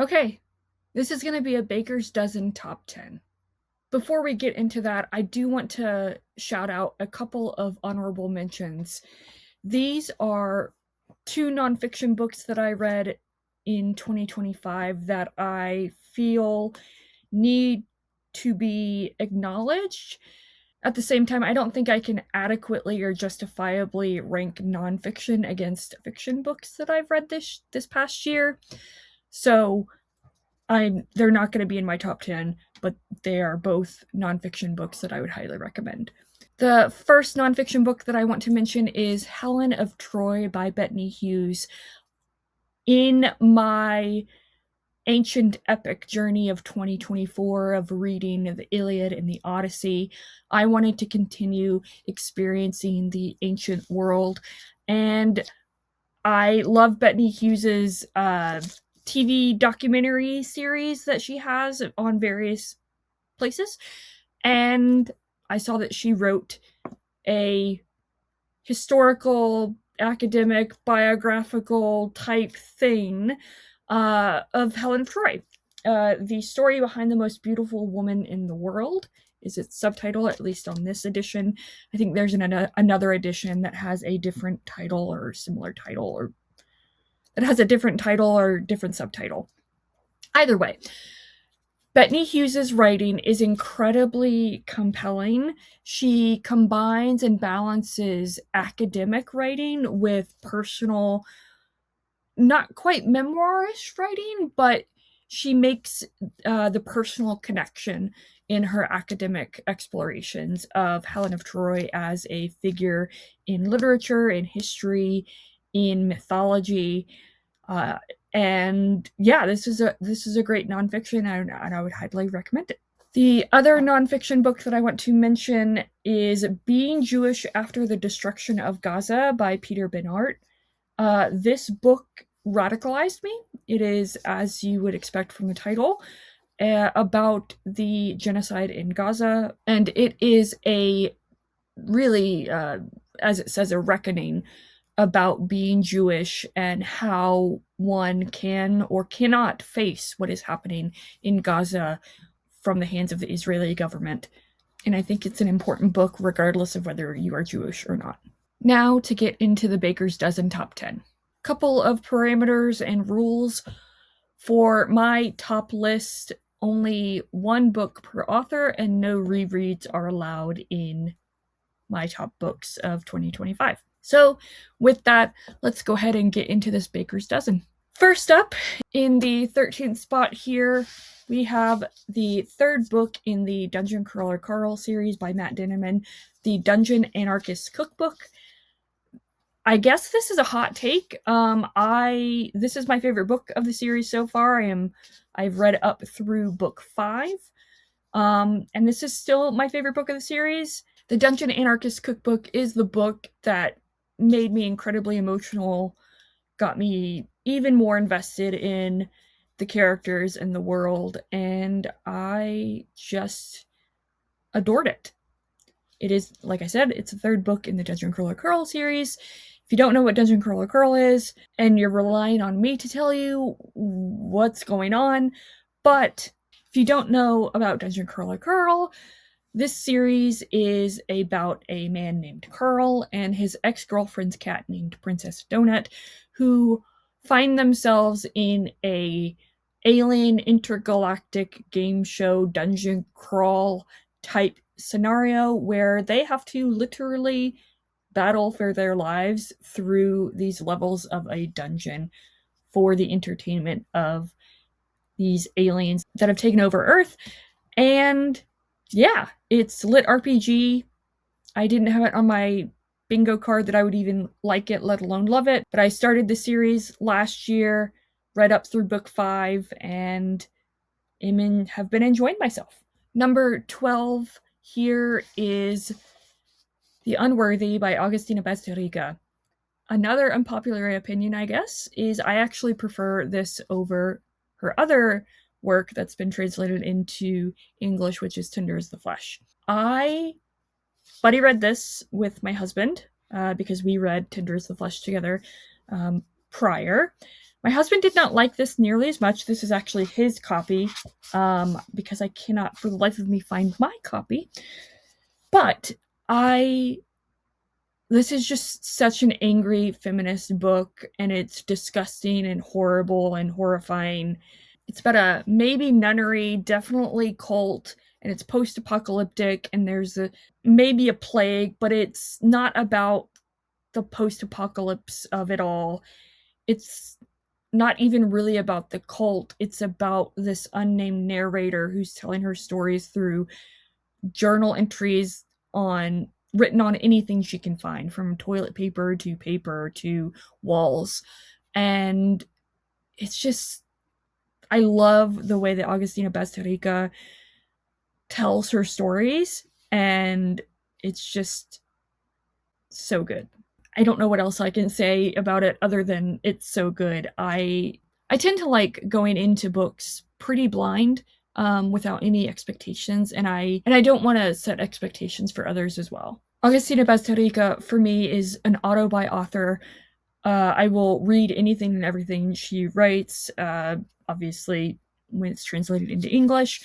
Okay, this is going to be a Baker's Dozen top 10. Before we get into that, I do want to shout out a couple of honorable mentions. These are two nonfiction books that I read in 2025 that I feel need to be acknowledged. At the same time, I don't think I can adequately or justifiably rank nonfiction against fiction books that I've read this past year. So they're not going to be in my top 10, but they are both nonfiction books that I would highly recommend. The first nonfiction book that I want to mention is Helen of Troy by Bethany Hughes. In my ancient epic journey of 2024 of reading the Iliad and the Odyssey, I wanted to continue experiencing the ancient world, and I love Bethany Hughes's TV documentary series that she has on various places, and I saw that she wrote a historical, academic, biographical type thing of Helen of Troy. The story behind the most beautiful woman in the world is its subtitle, at least on this edition. I think there's another edition that has a different title or similar title, or that has a different title or different subtitle. Either way, Bethany Hughes's writing is incredibly compelling. She combines and balances academic writing with personal, not quite memoirish writing, but she makes the personal connection in her academic explorations of Helen of Troy as a figure in literature, in history, in mythology. And yeah, this is a great nonfiction, and I would highly recommend it. The other nonfiction book that I want to mention is Being Jewish After the Destruction of Gaza by Peter Bernhardt. This book radicalized me. It is, as you would expect from the title, about the genocide in Gaza, and it is a really, as it says, a reckoning about being Jewish and how one can or cannot face what is happening in Gaza from the hands of the Israeli government. And I think it's an important book regardless of whether you are Jewish or not. Now to get into the Baker's Dozen top 10. Couple of parameters and rules for my top list: only one book per author and no rereads are allowed in my top books of 2025. So with that, let's go ahead and get into this Baker's Dozen. First up, in the 13th spot here, we have the third book in the Dungeon Crawler Carl series by Matt Dinniman, the Dungeon Anarchist Cookbook. I guess this is a hot take. This is my favorite book of the series so far. I've read up through book 5. And this is still my favorite book of the series. The Dungeon Anarchist Cookbook is the book that made me incredibly emotional, got me even more invested in the characters and the world, and I just adored it. It is, like I said, it's the third book in the Dungeon Crawler Carl series. If you don't know what Dungeon Crawler Carl is, and you're relying on me to tell you what's going on, but if you don't know about Dungeon Crawler Carl, this series is about a man named Carl and his ex-girlfriend's cat named Princess Donut, who find themselves in a alien intergalactic game show dungeon crawl type scenario where they have to literally battle for their lives through these levels of a dungeon for the entertainment of these aliens that have taken over Earth. And yeah, it's lit RPG. I didn't have it on my bingo card that I would even like it, let alone love it, but I started the series last year, read up through book 5, and have been enjoying myself. Number 12 here is The Unworthy by Agustina Bazterrica. Another unpopular opinion, I guess, is I actually prefer this over her other work that's been translated into English, which is Tender as the Flesh. I buddy read this with my husband because we read Tender as the Flesh together prior. My husband did not like this nearly as much. This is actually his copy, because I cannot for the life of me find my copy. But this is just such an angry feminist book, and it's disgusting and horrible and horrifying. It's about a maybe nunnery, definitely cult, and it's post-apocalyptic, and there's maybe a plague, but it's not about the post-apocalypse of it all. It's not even really about the cult. It's about this unnamed narrator who's telling her stories through journal entries written on anything she can find, from toilet paper to walls. And it's just, I love the way that Agustina Bazterrica tells her stories, and it's just so good. I don't know what else I can say about it other than it's so good. I tend to like going into books pretty blind, without any expectations, and I don't want to set expectations for others as well. Agustina Bazterrica, for me, is an auto by author. I will read anything and everything she writes, obviously when it's translated into English.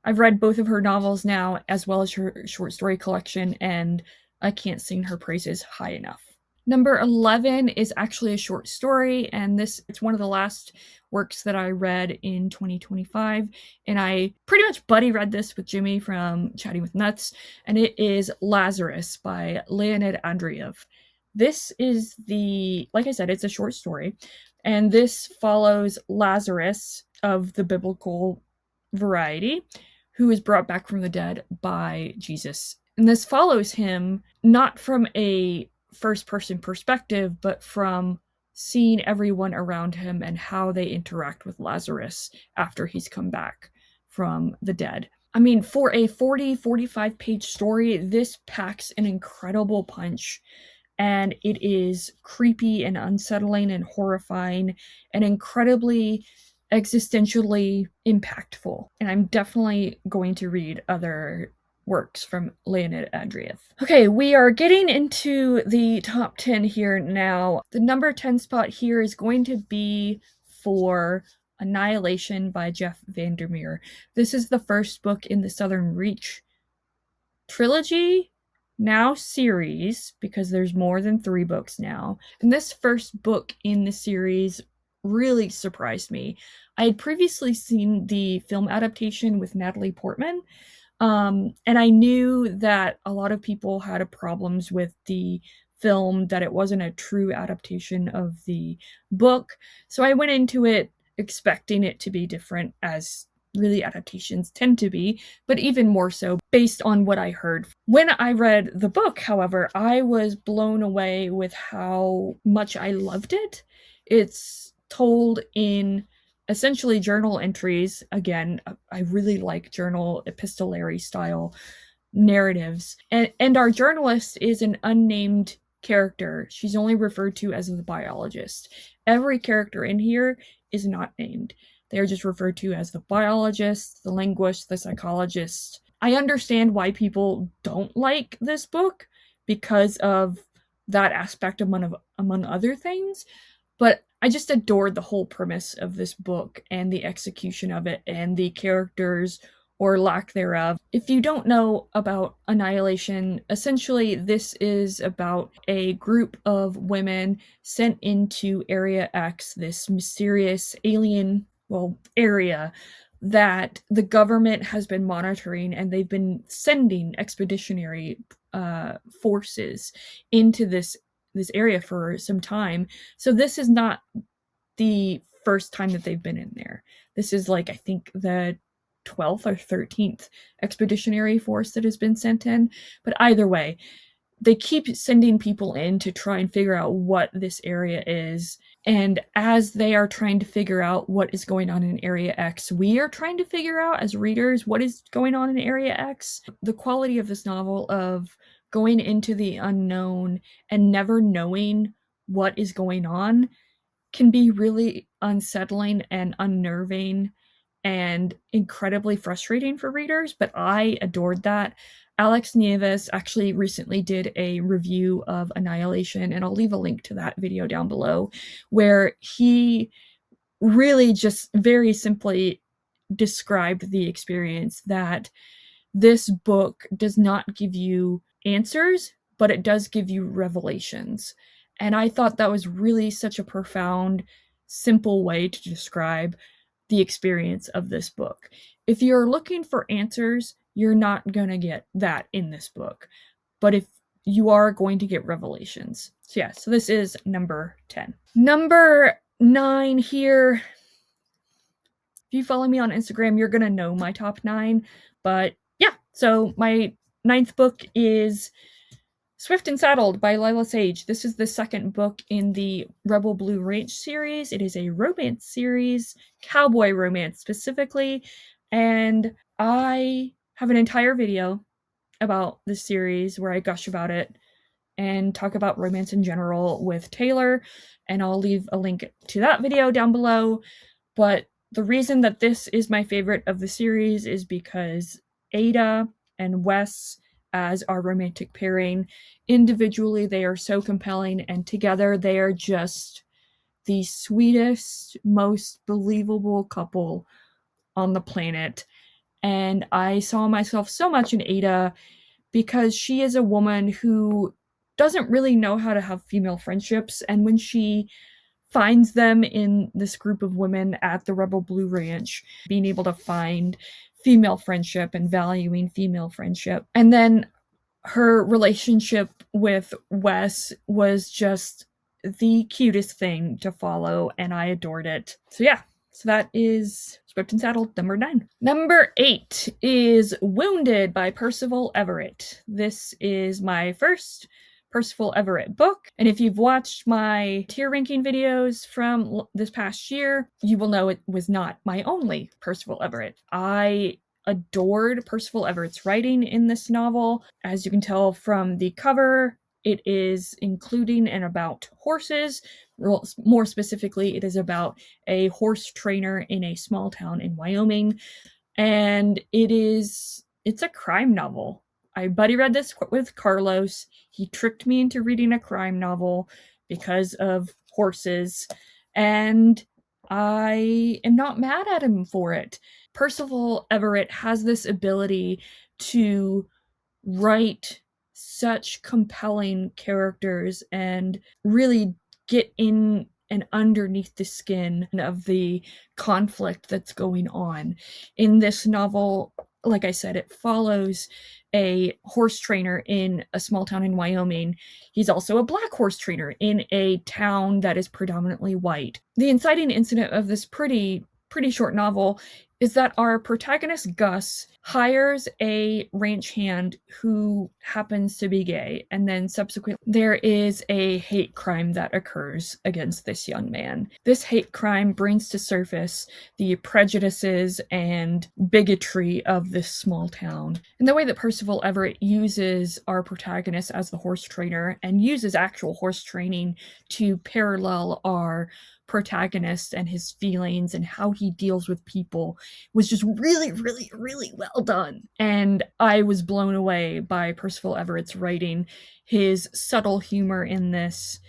I've read both of her novels now, as well as her short story collection, and I can't sing her praises high enough. Number 11 is actually a short story, and it's one of the last works that I read in 2025, and I pretty much buddy read this with Jimmy from Chatting with Nuts, and it is Lazarus by Leonid Andreev. This is like I said, it's a short story, and this follows Lazarus of the biblical variety, who is brought back from the dead by Jesus. And this follows him not from a first-person perspective, but from seeing everyone around him and how they interact with Lazarus after he's come back from the dead. I mean, for a 45 page story, this packs an incredible punch, and it is creepy and unsettling and horrifying and incredibly existentially impactful. And I'm definitely going to read other works from Leonid Andreev. Okay, we are getting into the top 10 here now. The number 10 spot here is going to be for Annihilation by Jeff Vandermeer. This is the first book in the Southern Reach trilogy, now series, because there's more than 3 books now. And this first book in the series really surprised me. I had previously seen the film adaptation with Natalie Portman, and I knew that a lot of people had problems with the film, that it wasn't a true adaptation of the book. So I went into it expecting it to be different, as really adaptations tend to be, but even more so based on what I heard. When I read the book, however, I was blown away with how much I loved it. It's told in essentially journal entries. Again, I really like journal epistolary style narratives. And our journalist is an unnamed character. She's only referred to as the biologist. Every character in here is not named. They're just referred to as the biologist, the linguist, the psychologist. I understand why people don't like this book because of that aspect among other things, but I just adored the whole premise of this book and the execution of it and the characters, or lack thereof. If you don't know about Annihilation, essentially this is about a group of women sent into Area X, this mysterious alien, area that the government has been monitoring, and they've been sending expeditionary forces into this area for some time. So this is not the first time that they've been in there. This is I think the 12th or 13th expeditionary force that has been sent in. But either way, they keep sending people in to try and figure out what this area is. And as they are trying to figure out what is going on in Area X, we are trying to figure out as readers what is going on in Area X. The quality of this novel, of going into the unknown and never knowing what is going on, can be really unsettling and unnerving and incredibly frustrating for readers, but I adored that. Alex Nieves actually recently did a review of Annihilation, and I'll leave a link to that video down below, where he really just very simply described the experience that this book does not give you answers, but it does give you revelations. And I thought that was really such a profound, simple way to describe the experience of this book. If you're looking for answers, you're not going to get that in this book. But if you are going to get revelations. So yeah, so this is number 10. Number 9 here. If you follow me on Instagram, you're going to know my top 9. But yeah, so my 9th book is Swift and Saddled by Lila Sage. This is the second book in the Rebel Blue Ranch series. It is a romance series, cowboy romance specifically, and I have an entire video about this series where I gush about it and talk about romance in general with Taylor, and I'll leave a link to that video down below. But the reason that this is my favorite of the series is because Ada and Wes as our romantic pairing, individually they are so compelling, and together they are just the sweetest, most believable couple on the planet. And I saw myself so much in Ada because she is a woman who doesn't really know how to have female friendships, and when she finds them in this group of women at the Rebel Blue Ranch, being able to find female friendship and valuing female friendship. And then her relationship with Wes was just the cutest thing to follow, and I adored it. So yeah, so that is Swift and Saddled, number 9. Number 8 is Wounded by Percival Everett. This is my first Percival Everett book, and if you've watched my tier ranking videos from this past year, you will know it was not my only Percival Everett. I adored Percival Everett's writing in this novel. As you can tell from the cover, it is including and about horses. More specifically, it is about a horse trainer in a small town in Wyoming, and it's a crime novel. I buddy read this with Carlos. He tricked me into reading a crime novel because of horses, and I am not mad at him for it. Percival Everett has this ability to write such compelling characters and really get in and underneath the skin of the conflict that's going on. In this novel, like I said, it follows a horse trainer in a small town in Wyoming. He's also a black horse trainer in a town that is predominantly white. The inciting incident of this pretty short novel is that our protagonist, Gus, hires a ranch hand who happens to be gay, and then subsequently there is a hate crime that occurs against this young man. This hate crime brings to surface the prejudices and bigotry of this small town. And the way that Percival Everett uses our protagonist as the horse trainer and uses actual horse training to parallel our protagonist and his feelings and how he deals with people was just really well done. And I was blown away by Percival Everett's writing, his subtle humor in this.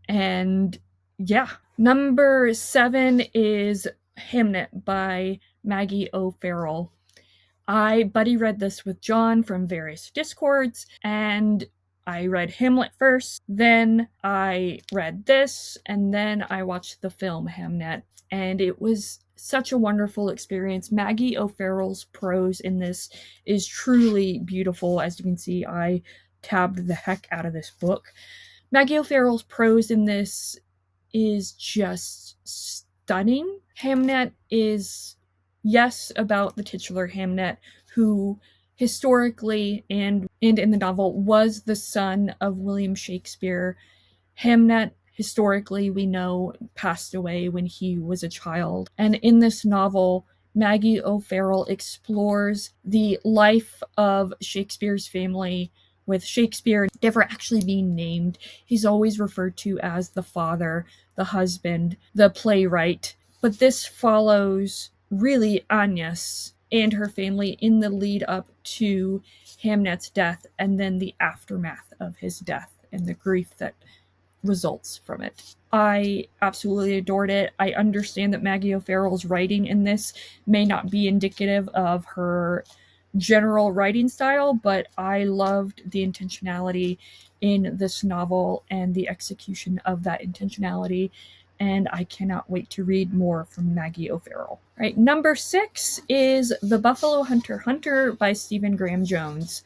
And yeah. Number 7 is Hamnet by Maggie O'Farrell. I buddy read this with John from various Discords, and I read Hamlet first, then I read this, and then I watched the film Hamnet, and it was such a wonderful experience. Maggie O'Farrell's prose in this is truly beautiful. As you can see, I tabbed the heck out of this book. Maggie O'Farrell's prose in this is just stunning. Hamnet is, yes, about the titular Hamnet, who historically and in the novel was the son of William Shakespeare. Hamnet, historically, we know, passed away when he was a child. And in this novel, Maggie O'Farrell explores the life of Shakespeare's family, with Shakespeare never actually being named. He's always referred to as the father, the husband, the playwright. But this follows really Agnes and her family in the lead up to Hamnet's death, and then the aftermath of his death and the grief that results from it. I absolutely adored it. I understand that Maggie O'Farrell's writing in this may not be indicative of her general writing style, but I loved the intentionality in this novel and the execution of that intentionality, and I cannot wait to read more from Maggie O'Farrell. All right, number 6 is The Buffalo Hunter Hunter by Stephen Graham Jones.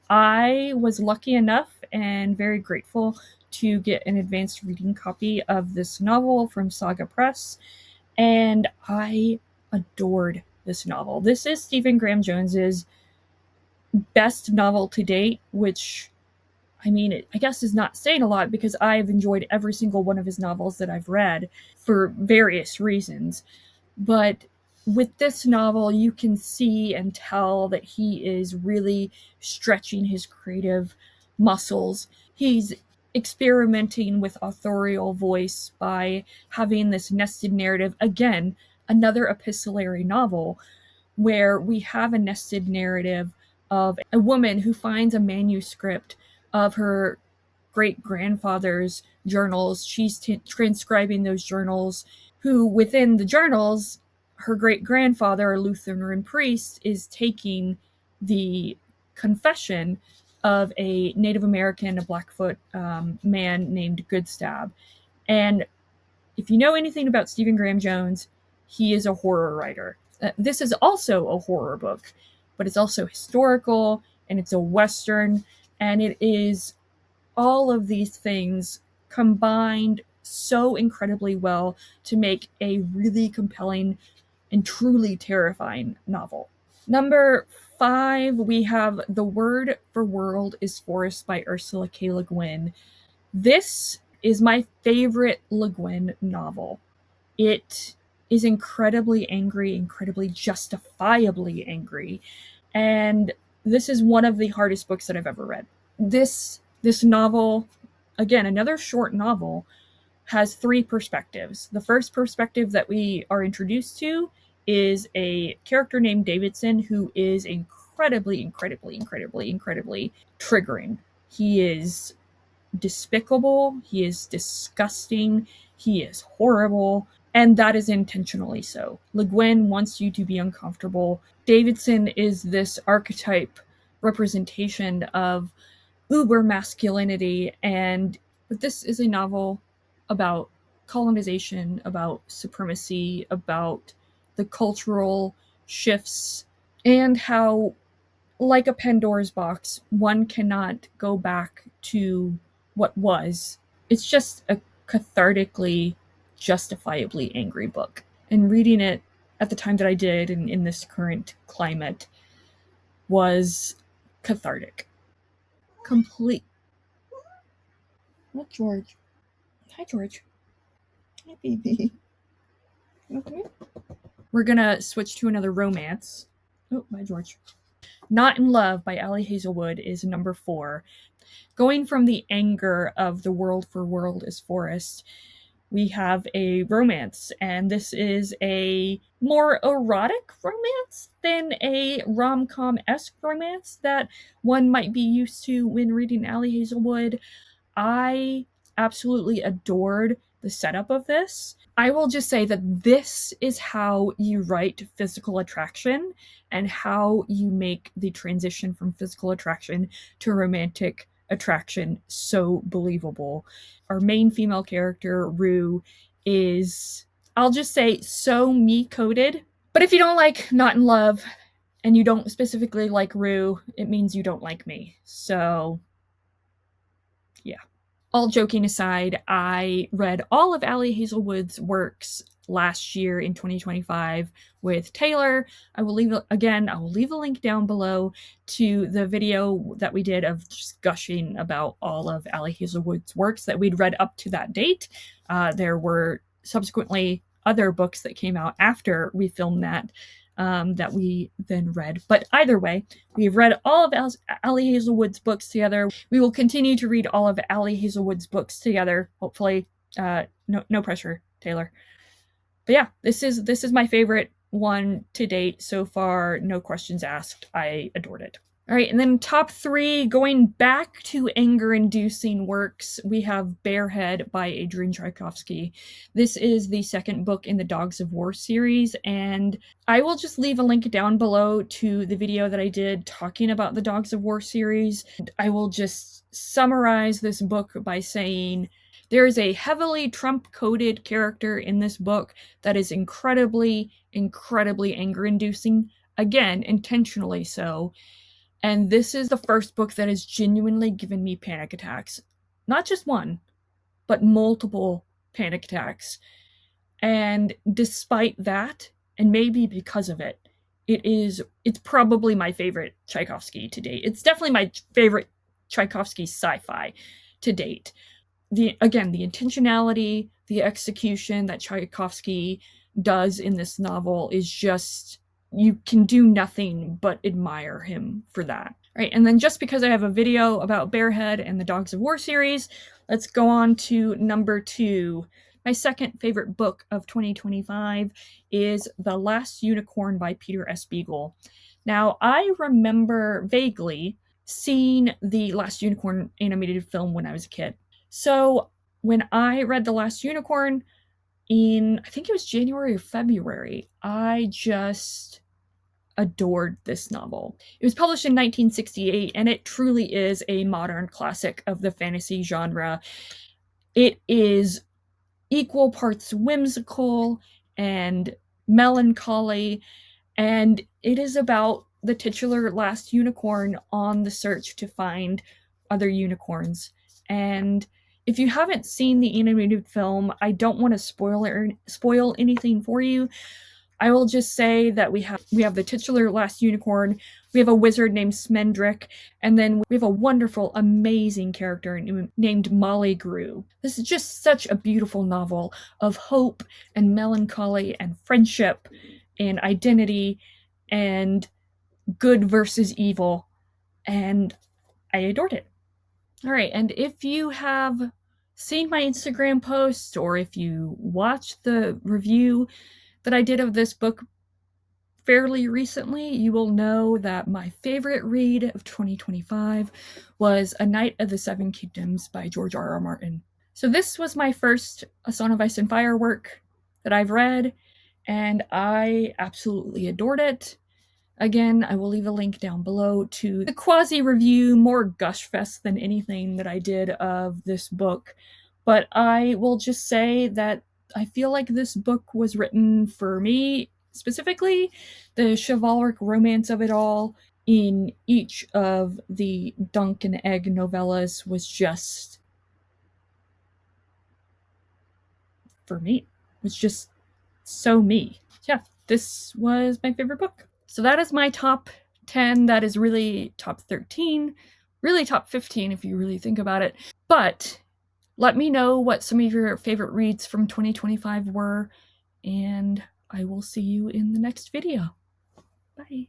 I was lucky enough and very grateful to get an advanced reading copy of this novel from Saga Press, and I adored this novel. This is Stephen Graham Jones's best novel to date, which, I mean, I guess is not saying a lot because I've enjoyed every single one of his novels that I've read for various reasons. But with this novel, you can see and tell that he is really stretching his creative muscles. He's experimenting with authorial voice by having this nested narrative. Again, another epistolary novel where we have a nested narrative of a woman who finds a manuscript of her great grandfather's journals. She's transcribing those journals, who within the journals, her great grandfather, a Lutheran priest, is taking the confession of a Native American, a Blackfoot man named Goodstab. And if you know anything about Stephen Graham Jones, he is a horror writer. This is also a horror book, but it's also historical, and it's a Western, and it is all of these things combined so incredibly well to make a really compelling and truly terrifying novel. Number 5, we have The Word for World is Forest by Ursula K. Le Guin. This is my favorite Le Guin novel. It is incredibly angry, incredibly justifiably angry, and this is one of the hardest books that I've ever read. This novel, again, another short novel, has 3 perspectives. The first perspective that we are introduced to is a character named Davidson who is incredibly triggering. He is despicable, he is disgusting, he is horrible, and that is intentionally so. Le Guin wants you to be uncomfortable. Davidson is this archetype representation of uber masculinity, but this is a novel about colonization, about supremacy, about the cultural shifts, and how, like a Pandora's box, one cannot go back to what was. It's just a cathartically, justifiably angry book. And reading it at the time that I did, in this current climate, was cathartic. Complete. What, George? Hi, George. Hi, baby. Okay. We're gonna switch to another romance. Oh, bye, George. Not in Love by Ali Hazelwood is number 4. Going from the anger of The World for World is Forest, we have a romance, and this is a more erotic romance than a rom-com-esque romance that one might be used to when reading Ali Hazelwood. I absolutely adored the setup of this. I will just say that this is how you write physical attraction and how you make the transition from physical attraction to romantic attraction so believable. Our main female character, Rue, is, I'll just say, so me-coded. But if you don't like Not in Love and you don't specifically like Rue, it means you don't like me. So, yeah. All joking aside, I read all of Ali Hazelwood's works last year in 2025 with Taylor. I will leave a link down below to the video that we did of just gushing about all of Ali Hazelwood's works that we'd read up to that date. There were subsequently other books that came out after we filmed that we then read. But either way, we've read all of Ali Hazelwood's books together. We will continue to read all of Ali Hazelwood's books together, hopefully. No pressure, Taylor. But yeah, this is my favorite one to date so far. No questions asked. I adored it. All right, and then top 3, going back to anger-inducing works, we have Bearhead by Adrian Tchaikovsky. This is the second book in the Dogs of War series, and I will just leave a link down below to the video that I did talking about the Dogs of War series. I will just summarize this book by saying there is a heavily Trump-coded character in this book that is incredibly, incredibly anger-inducing. Again, intentionally so. And this is the first book that has genuinely given me panic attacks. Not just one, but multiple panic attacks. And despite that, and maybe because of it, it's probably my favorite Tchaikovsky to date. It's definitely my favorite Tchaikovsky sci-fi to date. The intentionality, the execution that Tchaikovsky does in this novel is just, you can do nothing but admire him for that. Right, and then just because I have a video about Bearhead and the Dogs of War series, let's go on to number 2. My second favorite book of 2025 is The Last Unicorn by Peter S. Beagle. Now, I remember vaguely seeing The Last Unicorn animated film when I was a kid. So when I read The Last Unicorn in, I think it was January or February, I just adored this novel. It was published in 1968, and it truly is a modern classic of the fantasy genre. It is equal parts whimsical and melancholy, and it is about the titular last unicorn on the search to find other unicorns. And if you haven't seen the animated film, I don't want to spoil anything for you. I will just say that we have the titular last unicorn, we have a wizard named Smendrick, and then we have a wonderful, amazing character named Molly Grew. This is just such a beautiful novel of hope and melancholy and friendship and identity and good versus evil, and I adored it. All right, and if you have seen my Instagram post or if you watched the review that I did of this book fairly recently, you will know that my favorite read of 2025 was A Knight of the Seven Kingdoms by George R.R. Martin. So this was my first A Song of Ice and Fire work that I've read, and I absolutely adored it. Again, I will leave a link down below to the quasi-review, more gush fest than anything that I did of this book. But I will just say that I feel like this book was written for me specifically. The chivalric romance of it all in each of the Dunk and Egg novellas was just, for me, was just so me. Yeah, this was my favorite book. So that is my top 10. That is really top 13, really top 15 if you really think about it. But let me know what some of your favorite reads from 2025 were, and I will see you in the next video. Bye.